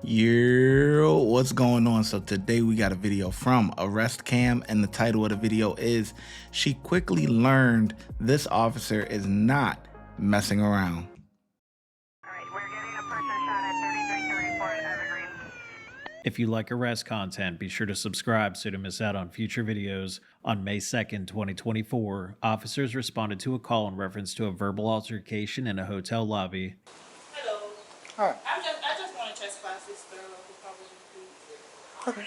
Yo, what's going on? So today we got a video from Arrest Cam, and the title of the video is "She Quickly Learned This Officer Is Not Messing Around." Alright, we're getting a person shot at 3334 Evergreen. If you like arrest content, be sure to subscribe so you don't miss out on future videos. On May 2nd, 2024, officers responded to a call in reference to a verbal altercation in a hotel lobby. Hello. Hi. I just want to trespass this thorough please. Okay.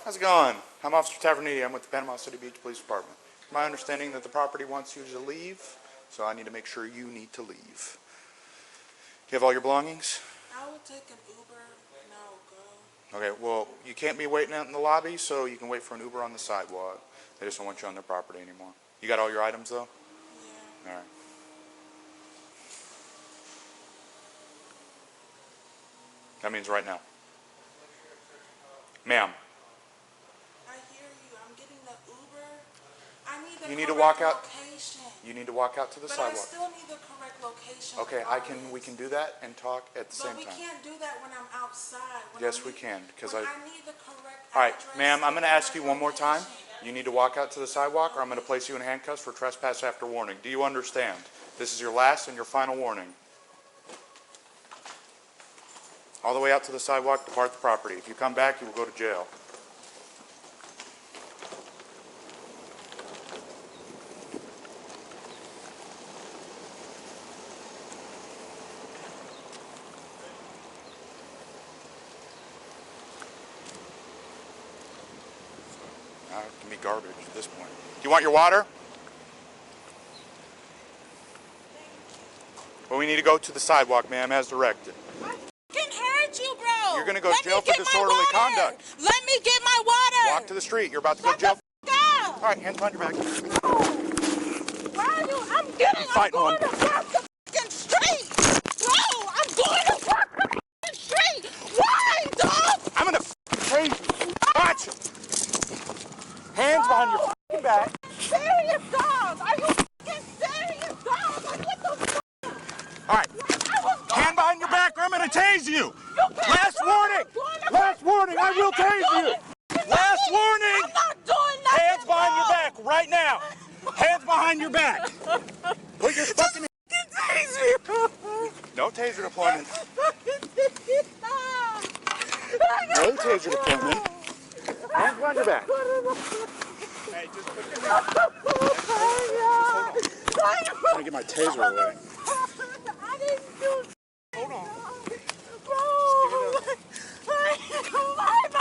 How's it going? I'm Officer Taverniti. I'm with the Panama City Beach Police Department. My understanding that the property wants you to leave, so I need to make sure you need to leave. You have all your belongings? I will take an Uber and I will go. Okay, well, you can't be waiting out in the lobby, so you can wait for an Uber on the sidewalk. They just don't want you on their property anymore. You got all your items, though? Yeah. All right. That means right now. Ma'am. I hear you. I'm getting the Uber. I need the You need to correct walk out. location. You need to walk out to the But sidewalk. I still need the correct location. Okay, we can do that and talk at the same But we time. can't do that when I'm outside. Yes, we can, because I need the correct All right, address ma'am, I'm going to and ask you one more time. location. You need to walk out to the sidewalk, or I'm going to place you in handcuffs for trespass after warning. Do you understand? This is your last and your final warning. All the way out to the sidewalk, depart the property. If you come back, you will go to jail. It can be garbage at this point. Do you want your water? Well, we need to go to the sidewalk, ma'am, as directed. I can hurt you, bro. You're going to go to jail for disorderly conduct. Let me get my water. Walk to the street. You're about to go to jail. Go. All right, hands behind your back. Why are you? I'm fighting going one. across the fucking street. Bro, I'm going across the fucking street. Why, dog? I'm going to tase you. Watch. Hands behind your fucking back. Serious, dog. Are you fucking serious, dog? Like, what the fuck? All right. Hand behind your back or I'm going to tase you. Last warning. Last warning. I will tase you. Last warning. I'm not doing nothing. Hands behind your back right now. Hands behind your back. Put your fucking... No taser deployment. No taser deployment. Hands behind your back. Hey, just put your hands... I'm going to get my taser away. I didn't do... Hold on. Bro. Why am I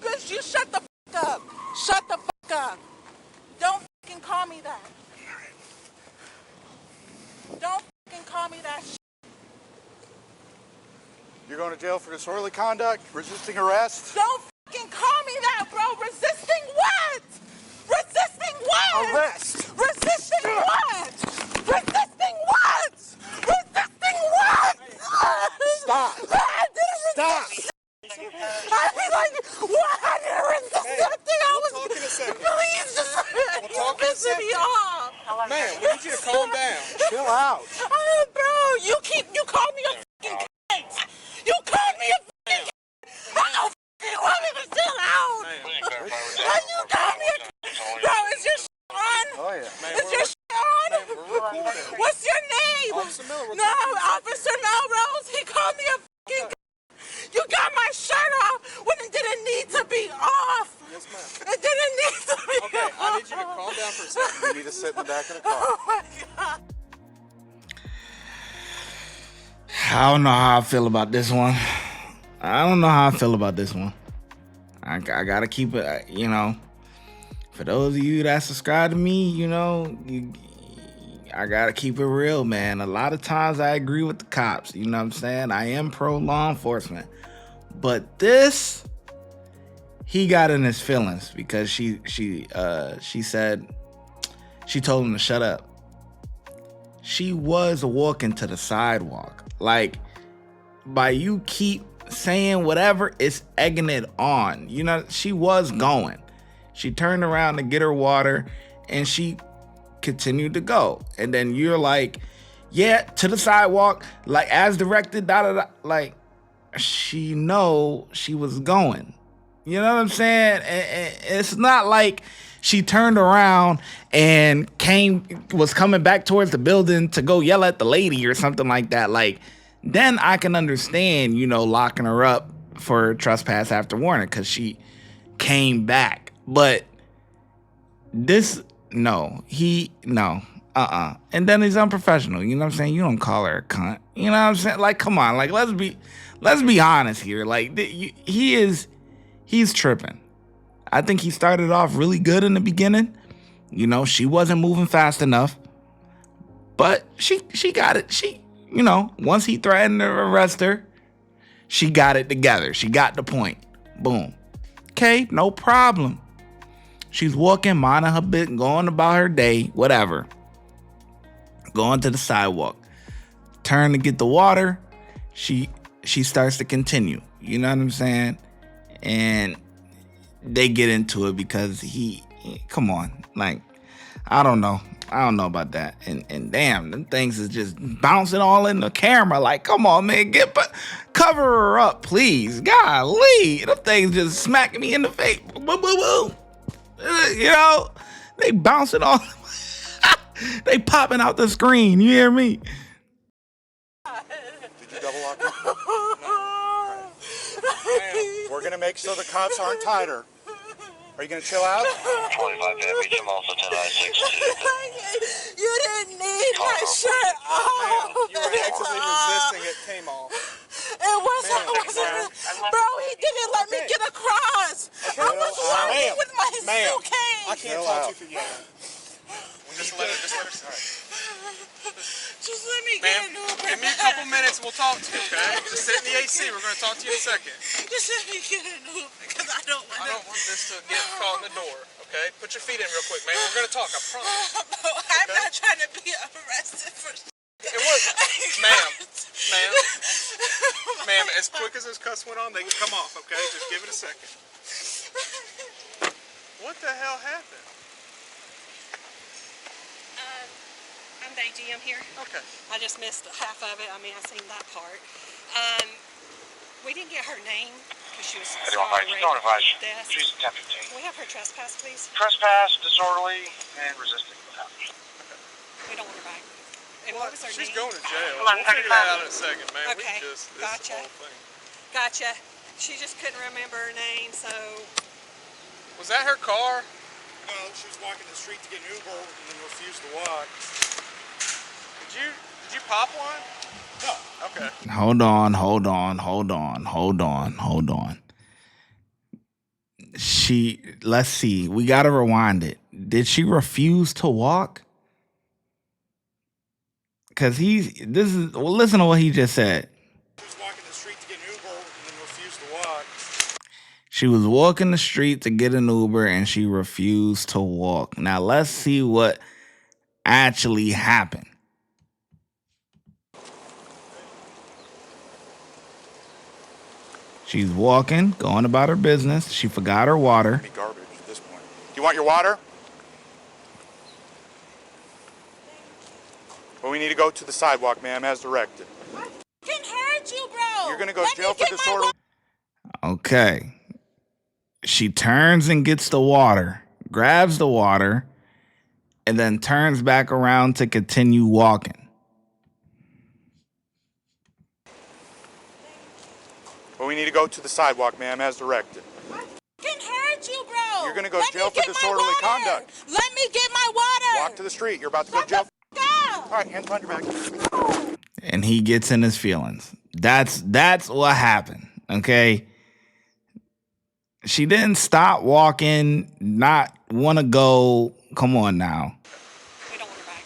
Bitch, you shut the fuck up. Shut the fuck up. Don't fucking call me that. Don't fucking call me that shit. You're going to jail for disorderly conduct, resisting arrest. Don't fucking call me that, bro. Resisting what? Resisting what? Arrest. Resisting what? Resisting what? Resisting what? Stop. I didn't Stop. I mean, like, what? I didn't resist something. I was. talk in a second. Please just. talk in a You're pissing me off. Man, we need you to calm down. Chill out. Oh, bro, you called me a fucking cunt. You called me a fucking cunt. How the fuck you want me to chill out? How you called me a cunt? Bro, is your shit on? Oh, yeah. Is your shit on? What's your name? Officer Miller, No, Officer Melrose. He called me a fucking cunt. You got my shirt off when it didn't need to be off. Yes, ma'am. It didn't need to be Okay, off. I need you to calm down for a second. You need to sit in the back of the car. Oh my God. I don't know how I feel about this one. I gotta keep it, for those of you that subscribe to me, I gotta keep it real, man. A lot of times I agree with the cops, you know what I'm saying? I am pro law enforcement. But this, he got in his feelings because she said, she told him to shut up. She was walking to the sidewalk. Like, by you keep saying whatever, it's egging it on. You know, she was going. She turned around to get her water and she continued to go. And then you're like, yeah, to the sidewalk, like as directed, da da da. Like, she was going. You know what I'm saying? It's not like she turned around and was coming back towards the building to go yell at the lady or something like that. Like, then I can understand, locking her up for trespass after warning because she came back. But this, no. And then he's unprofessional. You know what I'm saying? You don't call her a cunt. You know what I'm saying? Like, come on. Like, let's be honest here. Like, he's tripping. I think he started off really good in the beginning. She wasn't moving fast enough, but she got it. Once he threatened to arrest her, she got it together. She got the point. Boom. Okay, no problem. She's walking, minding her bit, going about her day, whatever. Going to the sidewalk. Turn to get the water. She starts to continue. You know what I'm saying? And they get into it because come on. Like, I don't know about that. And damn, them things is just bouncing all in the camera. Like, come on, man, cover her up, please. Golly, them things just smacking me in the face. Boom, boom, boom. They bouncing all. They popping out the screen. You hear me? Did you double lock it? No. We're gonna make so the cops aren't tighter. Are you gonna chill out? 25 damage. I'm also 10-6. You didn't need my shirt off. You were actively resisting it. Came off. It wasn't. Bro, he didn't let me get across. I was walking with my suitcase. I can't talk to you for you. Just let her start. Just let me get an Uber. Give me a couple minutes and we'll talk to you, okay? Just sit in the AC. We're going to talk to you in a second. Just let me get an Uber because I don't want this to get caught in the door, okay? Put your feet in real quick, man. We're going to talk, I promise. I'm not trying to be arrested for It was, ma'am, as quick as this cuss went on, they can come off, okay? Just give it a second. What the hell happened? I'm the AGM here. Okay. I just missed half of it. I mean, I seen that part. We didn't get her name because she was so irate at the desk. She's 10-15. Can we have her trespass, please? Trespass, disorderly, and resisting without. We don't want her back. And what was her She's name? going to jail. We'll figure that out in a second, man. Okay, This gotcha. whole thing. Gotcha. She just couldn't remember her name, so... Was that her car? No, she was walking the street to get an Uber and then refused to walk. Did you pop one? No. Okay. Hold on. Let's see. We got to rewind it. Did she refuse to walk? Because listen to what he just said. She was walking the street to get an Uber and then refused to walk. She was walking the street to get an Uber and she refused to walk. Now let's see what actually happened. She's walking, going about her business. She forgot her water. Be garbage at this point. Do you want your water? Well, we need to go to the sidewalk, ma'am, as directed. I can hurt you, bro. You're gonna go to jail for disorderly. Okay. She turns and gets the water, grabs the water, and then turns back around to continue walking. Well, we need to go to the sidewalk, ma'am, as directed. I can hurt you, bro. You're gonna go to jail for disorderly conduct. Let me get my water. Walk to the street. You're about to go to jail. All right, hands behind your back. And he gets in his feelings. That's what happened, okay? She didn't stop walking, not want to go. Come on now. We don't want her back.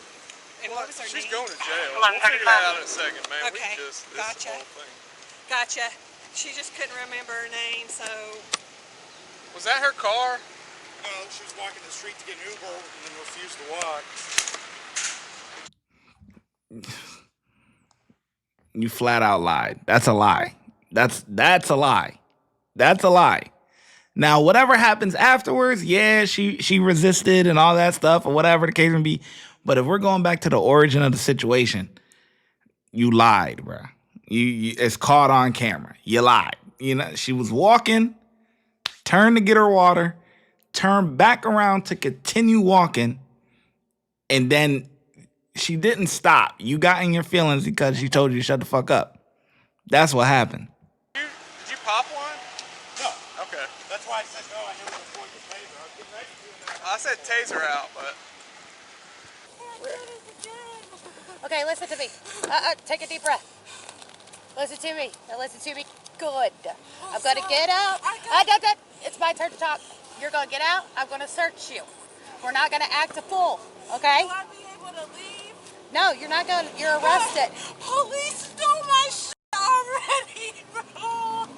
And what was her She's name? going to jail. We'll figure that out in a second, man. Okay, gotcha. Whole thing. Gotcha. She just couldn't remember her name, so... Was that her car? No, she was walking the street to get an Uber and then refused to walk. You flat out lied. That's a lie. That's a lie. That's a lie. Now, whatever happens afterwards, yeah, she resisted and all that stuff or whatever the case may be. But if we're going back to the origin of the situation, you lied, bro. It's caught on camera. You lied. You know, she was walking, turned to get her water, turned back around to continue walking, and then she didn't stop. You got in your feelings because she told you to shut the fuck up. That's what happened. Did you pop one? No. Okay. That's why I said no. I knew it was going to taser. I was getting ready to. I said taser out, but. Okay, listen to me. Take a deep breath. Listen to me. Now listen to me. Good. I'm going to get out. It's my turn to talk. You're going to get out. I'm going to search you. We're not going to act a fool, okay? Will I be able to leave? No, you're not going to. You're arrested. Police stole my shit already, bro.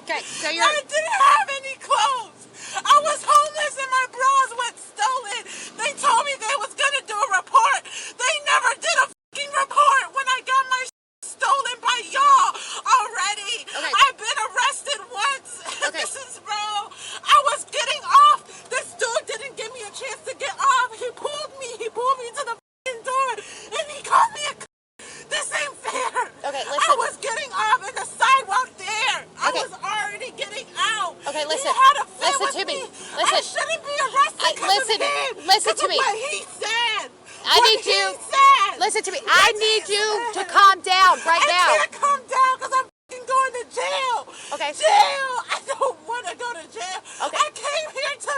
Okay, so you're. I didn't have any clothes. I was homeless and my bras went stolen. They told me they was going to do a report. They never did a fucking report when I got my stolen by y'all already. Okay. I've been arrested once. Okay. This is, bro. I was getting off. This dude didn't give me a chance to get off. He pulled me. He pulled me to the fucking door and he called me a This ain't fair. Okay, I listen. was getting off in the sidewalk there. I Okay. was already getting out. Okay, He listen. had a fit Listen with to me. I Listen. shouldn't be arrested because Listen. of him. Listen 'Cause to of me. what he said. I What need he you. said. Listen to me. What I he need you to said. calm down right I now. can't calm down because I'm fucking going to jail. Okay. Jail. I don't want to go to jail. Okay. I came here to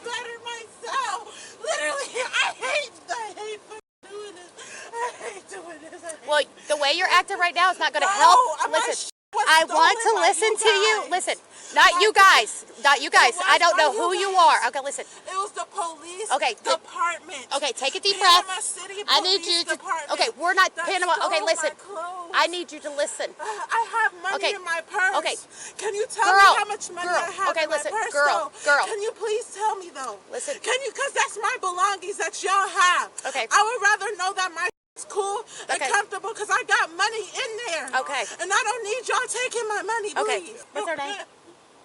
better myself. Literally, I hate fucking doing this. I hate doing this. Well, the way you're acting right now is not going to No, help. my Listen, shit was I want to stolen by listen you to you. guys. Listen, not you guys. Not you guys. It was I don't by know you who you guys. are. Okay, listen. It was the police Okay, department. Okay, take a deep Panama breath. City I need Police you to. Department Okay, we're not that Panama. Okay, stole listen. my clothes. I need you to listen. I have money Okay, in my purse. okay. Can you tell Girl, me how much money girl. I have Okay, in my listen, purse? girl, though? girl. Can you please tell me though? Listen. Can you? Cause that's my belongings that y'all have. Okay. I would rather know that my is cool and Okay. comfortable because I got money in there. Okay. And I don't need y'all taking my money, Okay. please. What's her name?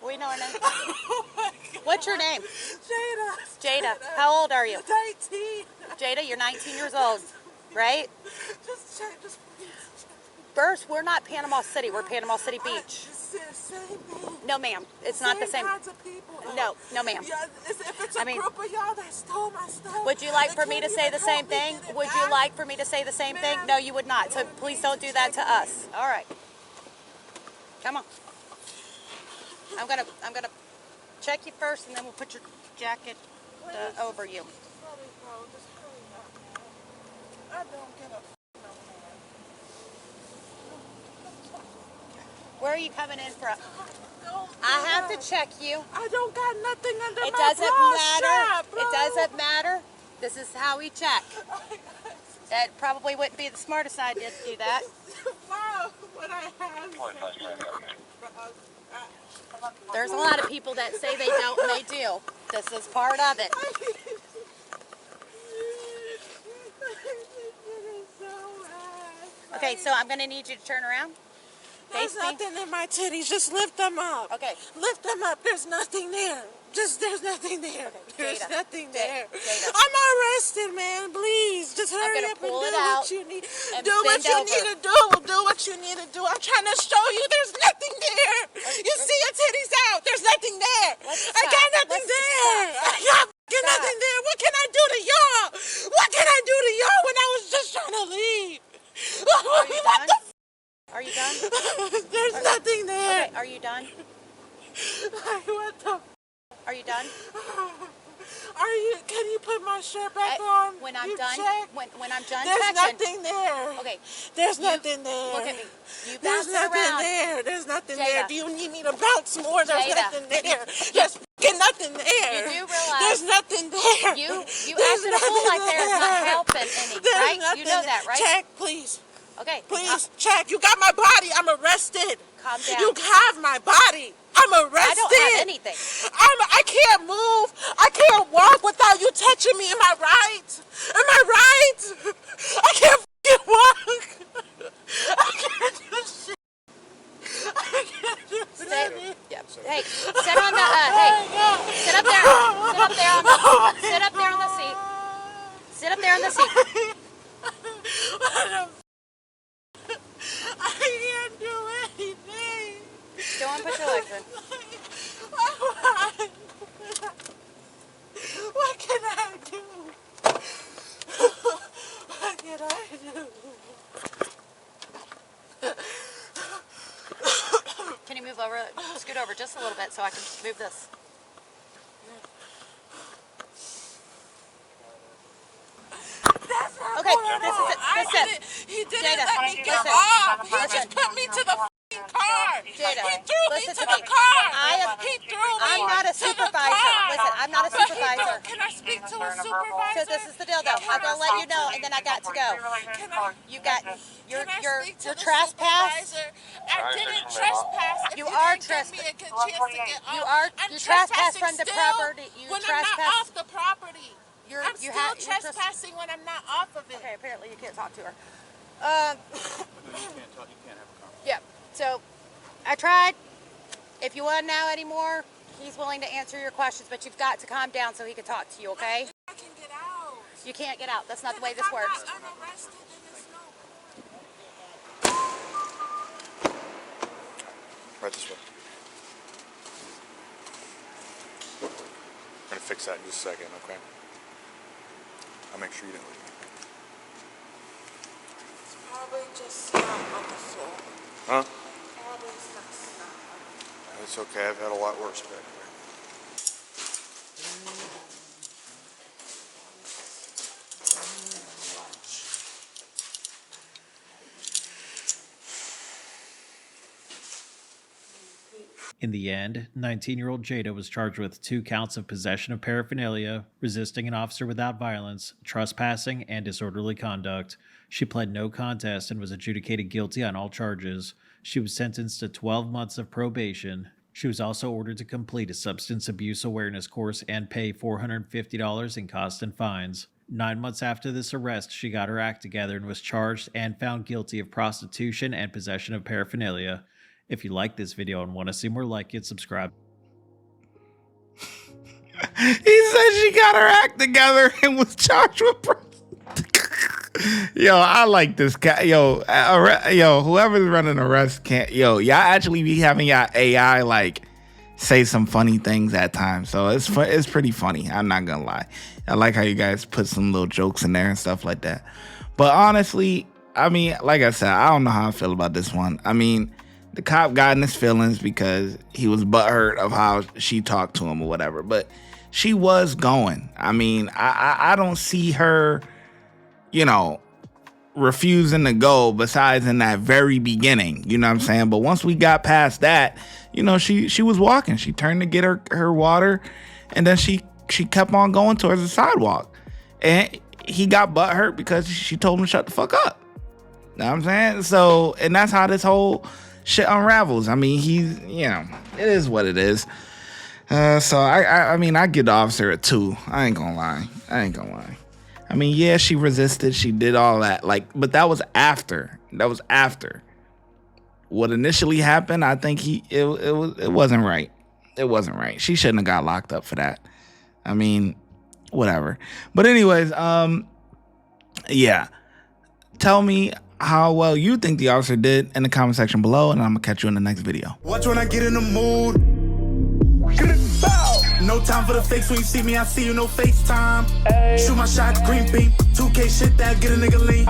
We know her name. Oh my God. What's your name? Jada. Jada. How old are you? 19. Jada, you're 19 years old, right? Just check. Just please check. First, we're not Panama City. We're Panama City Beach. Same thing. No, ma'am. It's not the same. kinds of people. No, no, ma'am. Yeah, if it's a I mean- group of y'all that stole my stuff. Would you like they for me to can't say even the same help me thing? get it Would you back. like for me to say the same thing? Ma'am. No, you would not. So please don't do that to us. All right. Come on. I'm gonna check you first, and then we'll put your jacket over you. Sorry, bro. Just hurry up, man. I don't get a no, man. Where are you coming in from? Don't I have do to that. check you. I don't got nothing under It my doesn't bra matter. strap, bro. It doesn't matter. This is how we check. That probably wouldn't be the smartest idea to do that. Wow, what I have. There's a lot of people that say they don't and they do. This is part of it. Okay, so I'm gonna need you to turn around. There's Face me. nothing in my titties. Just lift them up. Okay. Lift them up. There's nothing there. There's nothing there. There's Jada. nothing there. Jada. I'm arrested, man. Please, just hurry gonna up and pull do it out what you need. and Do what bend you over. need to do. Do what you need to do. I'm trying to show you. There's nothing there. You see your titties out. There's nothing there. Let's I got stop. nothing Let's there. stop. I got fucking Stop. nothing there. What can I do to y'all? What can I do to y'all when I was just trying to leave? Are you What done? Are you done? There's nothing there. Okay, are you done? What the? Are you done? Are you? Can you put my shirt back on? When I'm You done, check? when I'm done There's checking. nothing there. Okay. There's you- nothing there. Look at me. You There's bounce it nothing around. there. There's nothing Jada. there. Do you need me to bounce more? There's Jada. nothing there. There's fucking nothing there. You do realize There's nothing there. You There's acting a fool nothing like there is not there. helping any, There's right? You nothing know there. that, right? Check, please. Okay. Please, check. You got my body. I'm arrested. Calm down. You have my body. I'm arrested. I don't have anything. I can't move. I can't walk without you touching me. Am I right? Am I right? I can't fucking walk. I can't do shit. I can't do shit. Yep. Hey, sit on the sit Sit up there on the seat. Sit up there on the seat. I can't do anything. Go on, put your legs in. What can I do? What can I do? Can you move over, scoot over just a little bit so I can move this? That's not Okay, going this is on. it. I This is it. didn't, he didn't Jada, let me get listen. off. He Listen. just put me to the f***ing car. Jada, He threw me listen to to the me. car. He threw me I'm not a to the supervisor. car. Listen, I'm not a But he supervisor. Can I speak to a supervisor? So this is the deal, though. I'm gonna let you know, and then I got to go. You got your trespass. I didn't trespass. If You you are didn't give me a good chance to get off. You are I'm you trespass trespassing from the still property. You when trespass. I'm not off the property. I'm You still trespassing when I'm not off of it. Okay, apparently you can't talk to her. You can't have a conversation. Yeah. So I tried. If you want to know anymore, he's willing to answer your questions, but you've got to calm down so he can talk to you, okay? I can get out. You can't get out. That's not the way this works. If I'm not unarrested, then it's no. Right this way. We're gonna fix that in just a second, okay? I'll make sure you didn't leave. It's probably just snot on the floor. Huh? Probably snot. It's okay, I've had a lot worse back there. In the end, 19-year-old Jada was charged with 2 counts of possession of paraphernalia, resisting an officer without violence, trespassing, and disorderly conduct. She pled no contest and was adjudicated guilty on all charges. She was sentenced to 12 months of probation. She was also ordered to complete a substance abuse awareness course and pay $450 in costs and fines. 9 months after this arrest, she got her act together and was charged and found guilty of prostitution and possession of paraphernalia. If you like this video and want to see more like it, subscribe. He said she got her act together and was charged with Yo, I like this guy. Yo, whoever's running arrest can't. Yo, y'all actually be having y'all AI like say some funny things at times. So it's pretty funny. I'm not gonna lie. I like how you guys put some little jokes in there and stuff like that. But honestly, I mean, like I said, I don't know how I feel about this one. I mean, the cop got in his feelings because he was butthurt of how she talked to him or whatever. But she was going. I mean, I don't see her, refusing to go besides in that very beginning. You know what I'm saying? But once we got past that, she was walking. She turned to get her water, and then she kept on going towards the sidewalk. And he got butthurt because she told him to shut the fuck up. You know what I'm saying? So, and that's how this whole shit unravels. I mean, it is what it is. So I mean, I give the officer a 2. I ain't gonna lie. I mean, yeah, she resisted. She did all that. But that was after. What initially happened, I think it wasn't right. It wasn't right. She shouldn't have got locked up for that. I mean, whatever. But anyways, yeah. Tell me how well you think the officer did in the comment section below, and I'm gonna catch you in the next video. Watch when I get in the mood. No time for the fakes. When you see me, I see you, no FaceTime. Shoot my shot, green beam, 2K shit that get a nigga lean.